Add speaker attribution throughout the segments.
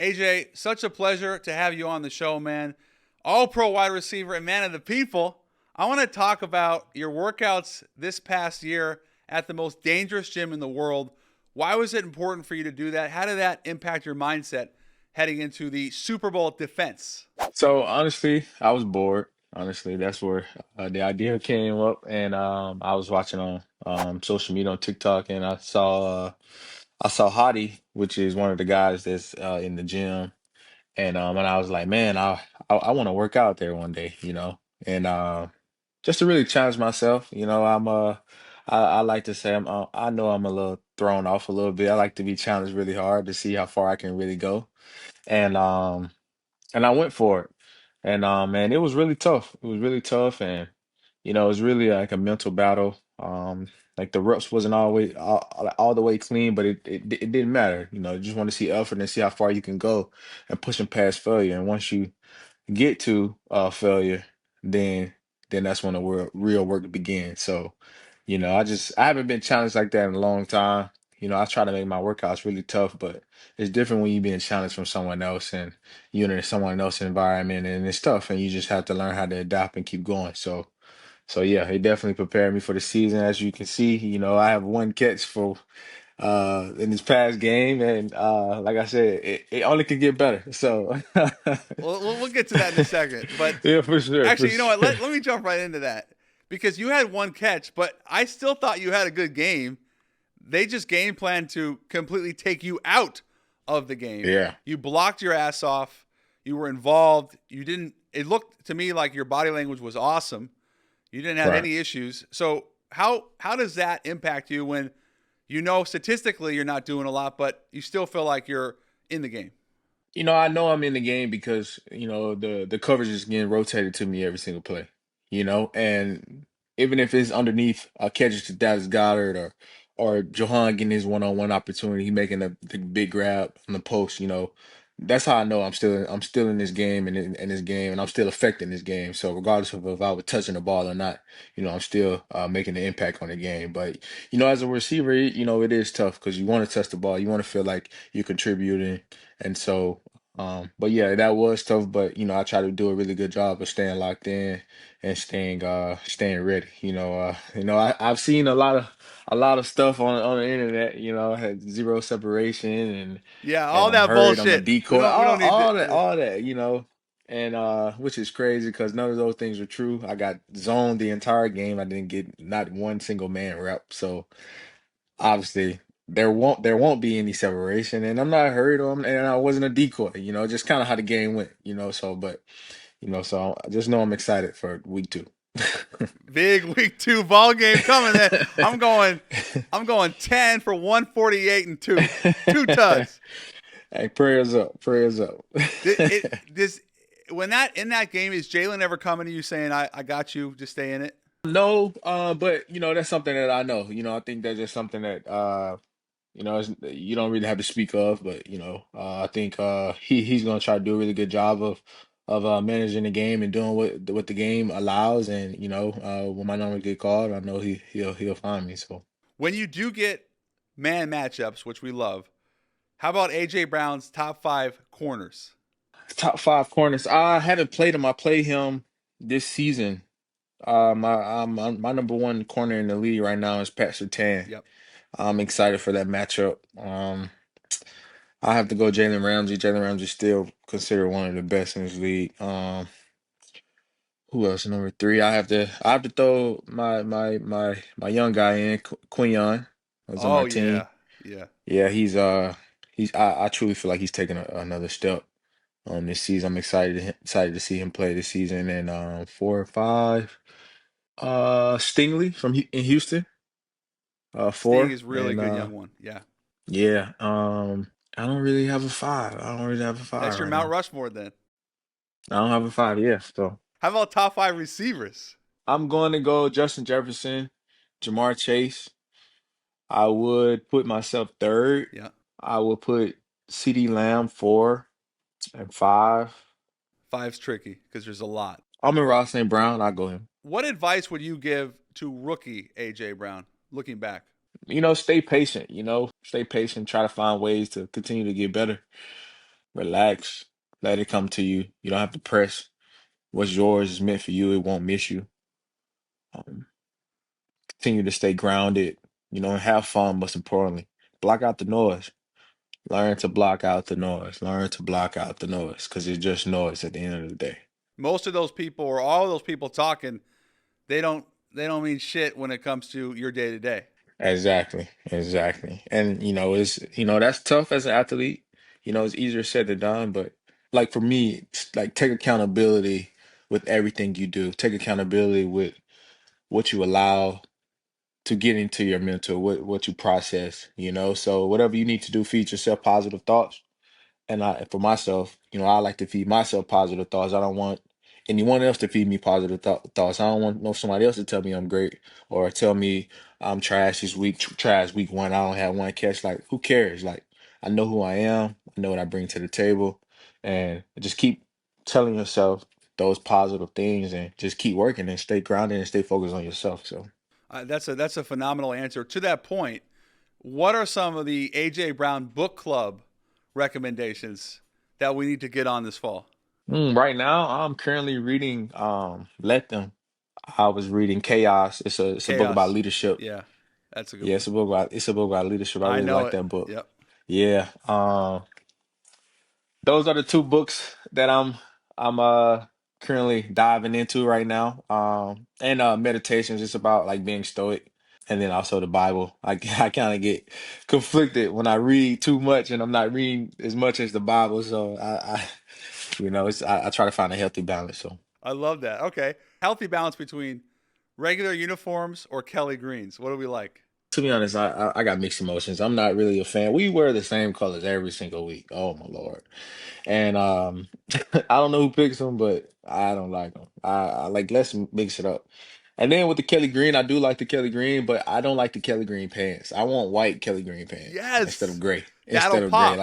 Speaker 1: AJ, such a pleasure to have you on the show, man. All pro wide receiver and man of the people. I want to talk about your workouts this past year at the most dangerous gym in the world. Why was it important for you to do that? How did that impact your mindset heading into the Super Bowl defense?
Speaker 2: So honestly, I was bored. Honestly, that's where the idea came up, and I was watching on social media on TikTok, and I saw Hottie, which is one of the guys that's in the gym, and I was like, man, I want to work out there one day, and just to really challenge myself, I like to say I know I'm a little thrown off a little bit. I like to be challenged really hard to see how far I can really go, and and I went for it. And man, it was really tough. It was really tough, and it was really like a mental battle. Like the reps wasn't always all the way clean, but it didn't matter. You just want to see effort and see how far you can go and pushing past failure. And once you get to failure, then that's when the real work begins. So, I haven't been challenged like that in a long time. I try to make my workouts really tough, but it's different when you're being challenged from someone else and you're in someone else's environment and it's tough and you just have to learn how to adapt and keep going. So yeah, it definitely prepared me for the season. As you can see, I have one catch for in this past game and like I said, it only can get better. So
Speaker 1: We'll get to that in a second. But
Speaker 2: yeah, for sure, for
Speaker 1: actually, you know what?
Speaker 2: sure.
Speaker 1: Let me jump right into that because you had one catch, but I still thought you had a good game. They just game planned to completely take you out of the game.
Speaker 2: Yeah,
Speaker 1: You blocked your ass off. You were involved. You didn't. It looked to me like your body language was awesome. You didn't have
Speaker 2: right.
Speaker 1: any issues. So how does that impact you when you know statistically you're not doing a lot, but you still feel like you're in the game?
Speaker 2: I know I'm in the game because, the coverage is getting rotated to me every single play, and even if it's underneath a catch to Dallas Goddard or Johan getting his one-on-one opportunity, he making the big grab on the post, that's how I know I'm still in this game and in this game and I'm still affecting this game. So regardless of if I was touching the ball or not, I'm still making an impact on the game. But as a receiver, it is tough because you want to touch the ball, you want to feel like you're contributing. And so, but yeah, that was tough. But I try to do a really good job of staying locked in and staying ready. I've seen a lot of stuff on the internet. Had zero separation
Speaker 1: Yeah,
Speaker 2: and
Speaker 1: all
Speaker 2: I'm
Speaker 1: that
Speaker 2: hurried on the
Speaker 1: bullshit. We
Speaker 2: decoy.
Speaker 1: don't we
Speaker 2: All
Speaker 1: don't need
Speaker 2: all that,
Speaker 1: to.
Speaker 2: all that. And which is crazy because none of those things were true. I got zoned the entire game. I didn't get not one single man rep. So obviously there won't be any separation and I'm not hurt on and I wasn't a decoy, just kind of how the game went, but so I just know I'm excited for week 2.
Speaker 1: Big week 2 ball game coming. Then I'm going 10 for 148 and two tugs.
Speaker 2: Hey, prayers up, prayers up.
Speaker 1: This when that in that game is Jalen ever coming to you saying I got you, just stay in it?
Speaker 2: No, but that's something that I know. I think that's just something that you don't really have to speak of, but I think he's gonna try to do a really good job of managing the game and doing what the game allows. And when my number get called, I know he'll find me. So
Speaker 1: When you do get man matchups, which we love, how about AJ Brown's top 5 corners?
Speaker 2: top 5 corners. I haven't played him. I played him this season. My number one corner in the league right now is Pat Surtain.
Speaker 1: Yep.
Speaker 2: I'm excited for that matchup. I have to go Jalen Ramsey. Jalen Ramsey still considered one of the best in this league. Who else? Number three. I have to throw my young guy in Quinion. Was on my
Speaker 1: Oh
Speaker 2: team.
Speaker 1: yeah. Yeah.
Speaker 2: Yeah, he's I truly feel like he's taking another step this season. I'm excited to see him play this season. And 4 or 5. Stingley in Houston.
Speaker 1: Sting
Speaker 2: 4
Speaker 1: is really
Speaker 2: and
Speaker 1: good young one. Yeah.
Speaker 2: yeah. I don't really have a 5. I don't really have a
Speaker 1: That's
Speaker 2: 5
Speaker 1: your
Speaker 2: right
Speaker 1: Mount
Speaker 2: now.
Speaker 1: Rushmore then.
Speaker 2: I don't have a 5. Yeah, so.
Speaker 1: How about top 5 receivers?
Speaker 2: I'm going to go Justin Jefferson, Jamar Chase. I would put myself third.
Speaker 1: Yeah.
Speaker 2: I would put CD Lamb 4 and 5.
Speaker 1: Five's tricky because there's a lot.
Speaker 2: I'm in Ross St. Brown. I go him.
Speaker 1: What advice would you give to rookie AJ Brown looking back?
Speaker 2: Stay patient. Stay patient. Try to find ways to continue to get better. Relax. Let it come to you. You don't have to press. What's yours is meant for you. It won't miss you. Um, Continue to stay grounded. And have fun. Most importantly, block out the noise. Learn to block out the noise. Learn to block out the noise because it's just noise at the end of the day.
Speaker 1: Most of those people, or all of those people talking, they don't they don't mean shit when it comes to your day to day.
Speaker 2: Exactly, exactly. And it's that's tough as an athlete. It's easier said than done, but like for me, it's like take accountability with everything you do. Take accountability with what you allow to get into your mental, what you process, So whatever you need to do, feed yourself positive thoughts. And for myself, I like to feed myself positive thoughts. I don't want anyone else to feed me positive thoughts. I don't want no somebody else to tell me I'm great or tell me I'm trash this week, trash week one. I don't have one catch. Like, who cares? Like, I know who I am. I know what I bring to the table, and just keep telling yourself those positive things, and just keep working and stay grounded and stay focused on yourself. So.
Speaker 1: That's a phenomenal answer. To that point, what are some of the AJ Brown book club recommendations that we need to get on this fall?
Speaker 2: Right now, I'm currently reading Let Them. I was reading Chaos. It's a book about
Speaker 1: Chaos.
Speaker 2: leadership.
Speaker 1: Yeah, that's a good
Speaker 2: Yeah,
Speaker 1: one.
Speaker 2: it's a book about leadership. I
Speaker 1: I
Speaker 2: really
Speaker 1: know
Speaker 2: like
Speaker 1: it.
Speaker 2: that book.
Speaker 1: Yep.
Speaker 2: Yeah. Those are the two books that I'm currently diving into right now. And meditations, it's about like being stoic. And then also the Bible. I kind of get conflicted when I read too much and I'm not reading as much as the Bible. So I try to find a healthy balance. So.
Speaker 1: I love that. Okay. Healthy balance between regular uniforms or Kelly Greens. What do we like?
Speaker 2: To be honest, I got mixed emotions. I'm not really a fan. We wear the same colors every single week. Oh my Lord. And I don't know who picks them, but I don't like them. I like let's mix it up. And then with the Kelly Green, I do like the Kelly Green, but I don't like the Kelly Green pants. I want white Kelly Green pants instead of
Speaker 1: Yes.
Speaker 2: gray.
Speaker 1: That'll
Speaker 2: Instead of gray.
Speaker 1: pop.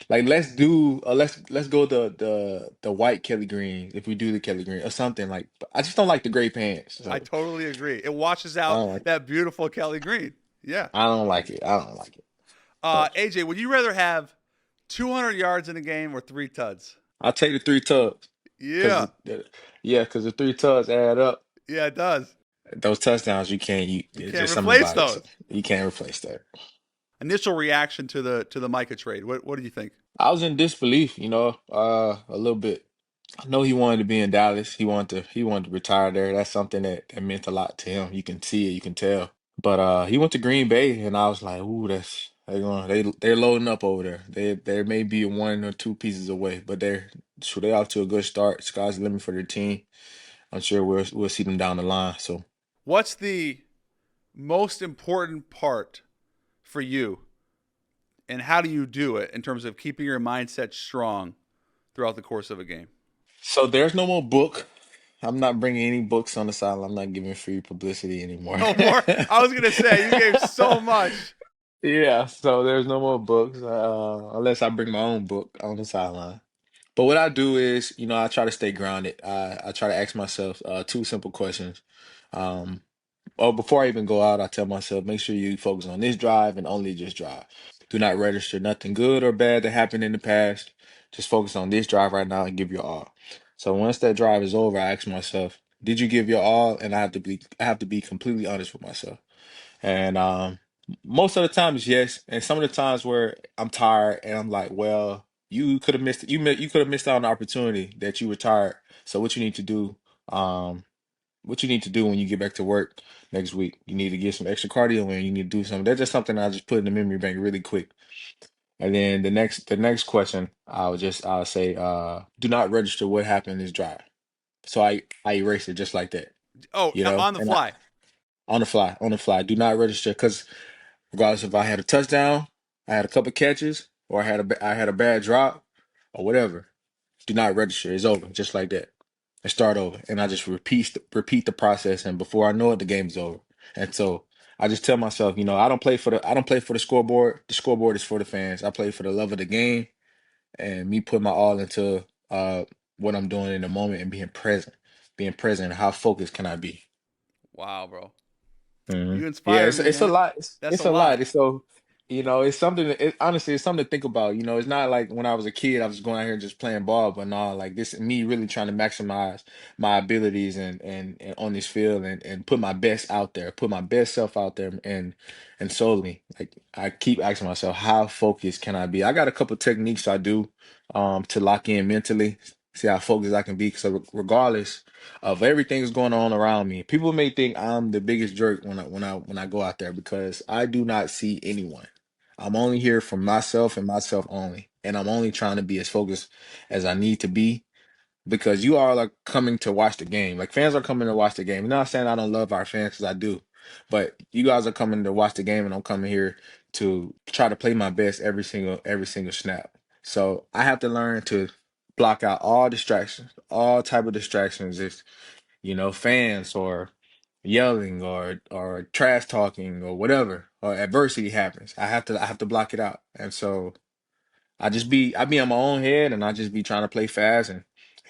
Speaker 2: Let's do let's go the white Kelly Green if we do the Kelly Green or something like. I just don't like the gray pants.
Speaker 1: I
Speaker 2: So
Speaker 1: totally agree. It washes
Speaker 2: I
Speaker 1: out
Speaker 2: don't like
Speaker 1: that beautiful Kelly Green. Yeah.
Speaker 2: I don't like it. I don't like it. So
Speaker 1: AJ, would you rather have 200 yards in a game or 3 tuds?
Speaker 2: I'll take the three tubs because
Speaker 1: Yeah.
Speaker 2: yeah, because the three tubs add up.
Speaker 1: Yeah, it does.
Speaker 2: Those touchdowns, you can't.
Speaker 1: You
Speaker 2: It's
Speaker 1: can't
Speaker 2: just something
Speaker 1: replace
Speaker 2: about it. So
Speaker 1: those.
Speaker 2: you can't replace that.
Speaker 1: Initial reaction to the Micah trade. What do you think?
Speaker 2: I was in disbelief, a little bit. I know he wanted to be in Dallas. He wanted to retire there. That's something that meant a lot to him. You can see it, you can tell. But he went to Green Bay, and I was like, "Ooh, they're loading up over there. They may be one or two pieces away, but they're off to a good start. Sky's the limit for their team. I'm sure we'll see them down the line. So
Speaker 1: What's the most important part for you, and how do you do it in terms of keeping your mindset strong throughout the course of a game?
Speaker 2: so there's no more book. I'm not bringing any books on the side. I'm not giving free publicity anymore.
Speaker 1: No more. I was gonna say you gave so much.
Speaker 2: Yeah, so there's no more books unless I bring my own book on the sideline. But what I do is, I try to stay grounded. I try to ask myself two simple questions. Um, before I even go out, I tell myself, make sure you focus on this drive and only this drive. Do not register nothing good or bad that happened in the past. Just focus on this drive right now and give your all. So once that drive is over, I ask myself, did you give your all? And I have to be completely honest with myself. And most of the time it's yes. And some of the times where I'm tired and I'm like, well, you could have missed you could have missed out on an opportunity that you were tired. So um, what you need to do when you get back to work next week, you need to get some extra cardio in, you need to do something. That's just something I just put in the memory bank really quick. And then the next question I'll say, do not register what happened in this drive. So I erase it just like that,
Speaker 1: Oh, on the
Speaker 2: and I
Speaker 1: fly.
Speaker 2: on the fly, do not register because regardless if I had a touchdown, I had a couple catches, or I had a bad drop, or whatever. Do not register. It's over, just like that, and start over. And I just repeat the process, and before I know it, the game's over. And so I just tell myself, I don't play for the scoreboard. The scoreboard is for the fans. I play for the love of the game and me putting my all into what I'm doing in the moment and being present. How focused can I be?
Speaker 1: Wow, bro.
Speaker 2: Hmm.
Speaker 1: You
Speaker 2: Yeah,
Speaker 1: inspire
Speaker 2: it's
Speaker 1: me,
Speaker 2: it's a
Speaker 1: man.
Speaker 2: lot. It's,
Speaker 1: That's a
Speaker 2: it's a lot.
Speaker 1: lot.
Speaker 2: It's so. It's something honestly, it's something to think about. It's not like when I was a kid, I was going out here just playing ball, but no, like this me really trying to maximize my abilities and on this field and put my best out there, put my best self out there and solely. Like I keep asking myself, how focused can I be? I got a couple techniques I do to lock in mentally, see how focused I can be. So regardless of everything that's going on around me, people may think I'm the biggest jerk when I go out there because I do not see anyone. I'm only here for myself and myself only. And I'm only trying to be as focused as I need to be because you all are coming to watch the game. Like fans are coming to watch the game. I'm not saying I don't love our fans because I do, but you guys are coming to watch the game and I'm coming here to try to play my best every single snap. So I have to learn to block out all distractions, all type of distractions. If fans or yelling or trash talking or whatever or adversity happens. I have to block it out. And so I be on my own head and I just be trying to play fast and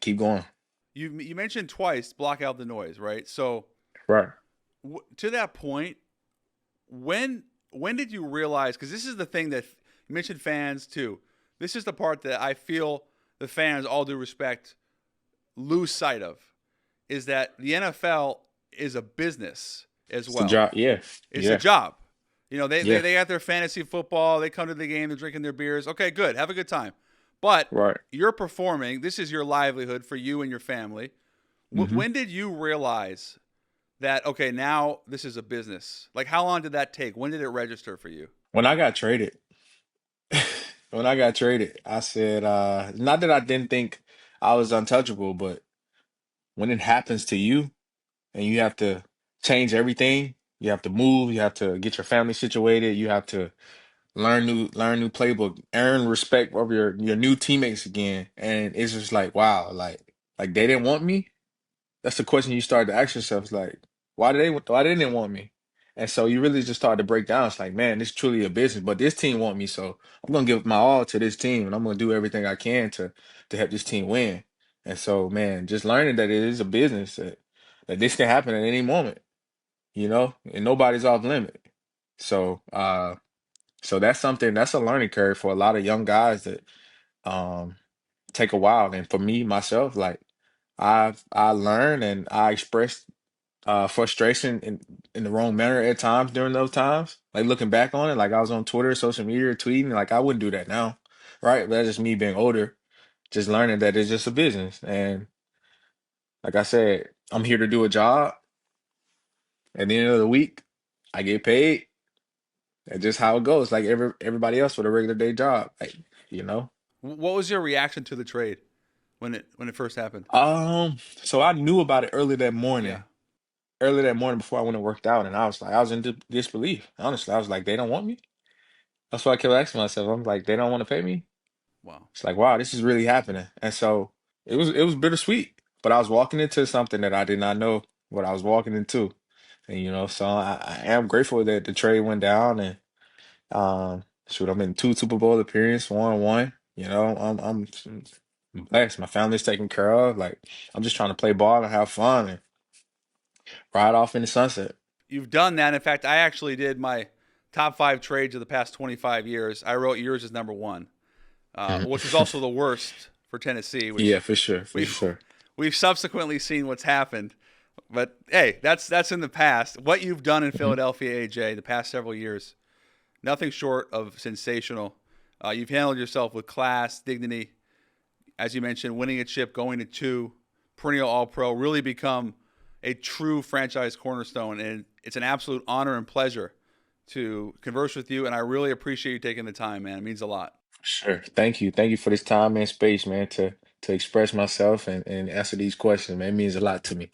Speaker 2: keep going.
Speaker 1: You mentioned twice block out the noise, right? So
Speaker 2: Right.
Speaker 1: to that point, when did you realize? Because this is the thing that you mentioned fans too. This is the part that I feel the fans, all due respect, lose sight of, is that the NFL is a business as
Speaker 2: It's the
Speaker 1: well.
Speaker 2: job. Yeah.
Speaker 1: It's a
Speaker 2: Yeah.
Speaker 1: job. You know, they, they,
Speaker 2: Yeah.
Speaker 1: they got their fantasy football. They come to the game. They're drinking their beers. Okay, good. Have a good time. But
Speaker 2: Right.
Speaker 1: you're performing. This is your livelihood for you and your family.
Speaker 2: hmm
Speaker 1: When did you realize that, okay, now this is a business? Like, how long did that take? When did it register for you?
Speaker 2: When I got traded, when I got traded, I said, not that I didn't think I was untouchable, but when it happens to you and you have to change everything, you have to move, you have to get your family situated, you have to learn new playbook, earn respect of your new teammates again. And it's just like, wow, like they didn't want me. That's the question you start to ask yourself. It's like, why they didn't want me? And so you really just start to break down. It's like, man, this is truly a business, but this team want me, so I'm gonna give my all to this team, and I'm gonna do everything I can to help this team win. And so, man, just learning that it is a business that this can happen at any moment, and nobody's off limit. So, so that's a learning curve for a lot of young guys that um take a while. And for me myself, like I learned and I expressed frustration in the wrong manner at times during those times. Like looking back on it, like I was on Twitter, social media, tweeting, like I wouldn't do that now. Right. But that's just me being older, just learning that it's just a business. And like I said, I'm here to do a job. At the end of the week, I get paid. That's just how it goes. Like everybody else with a regular day job. Like, you know.
Speaker 1: What was your reaction to the trade when it first happened?
Speaker 2: So I knew about it
Speaker 1: Yeah.
Speaker 2: early that morning before I went and worked out, and I was in disbelief. Honestly, I was like, they don't want me. That's what I kept asking myself. I'm like, they don't want to pay me.
Speaker 1: Wow.
Speaker 2: It's like, wow, this is really happening. And so it was bittersweet, but I was walking into something that I did not know what I was walking into, and so I am grateful that the trade went down, and shoot, I'm in two Super Bowl appearances, one. I'm blessed. My family's taken care of. Like I'm just trying to play ball and have fun and ride off in the sunset.
Speaker 1: You've done that. In fact, I actually did my top five trades of the past 25 years. I wrote yours as number one, which was
Speaker 2: Mhm.
Speaker 1: also the worst for Tennessee,
Speaker 2: Yeah,
Speaker 1: which
Speaker 2: for sure, for
Speaker 1: we've
Speaker 2: sure.
Speaker 1: we've subsequently seen what's happened. But hey, that's in the past. What you've done in
Speaker 2: hmm
Speaker 1: Philadelphia, AJ, the past several years, nothing short of sensational. You've handled yourself with class, dignity, as you mentioned, winning a chip, going to two, perennial All Pro, really become a true franchise cornerstone. And it's an absolute honor and pleasure to converse with you. And I really appreciate you taking the time, man. It means a lot.
Speaker 2: For sure. Thank you for this time and space, man, to express myself and answer these questions, man. It means a lot to me.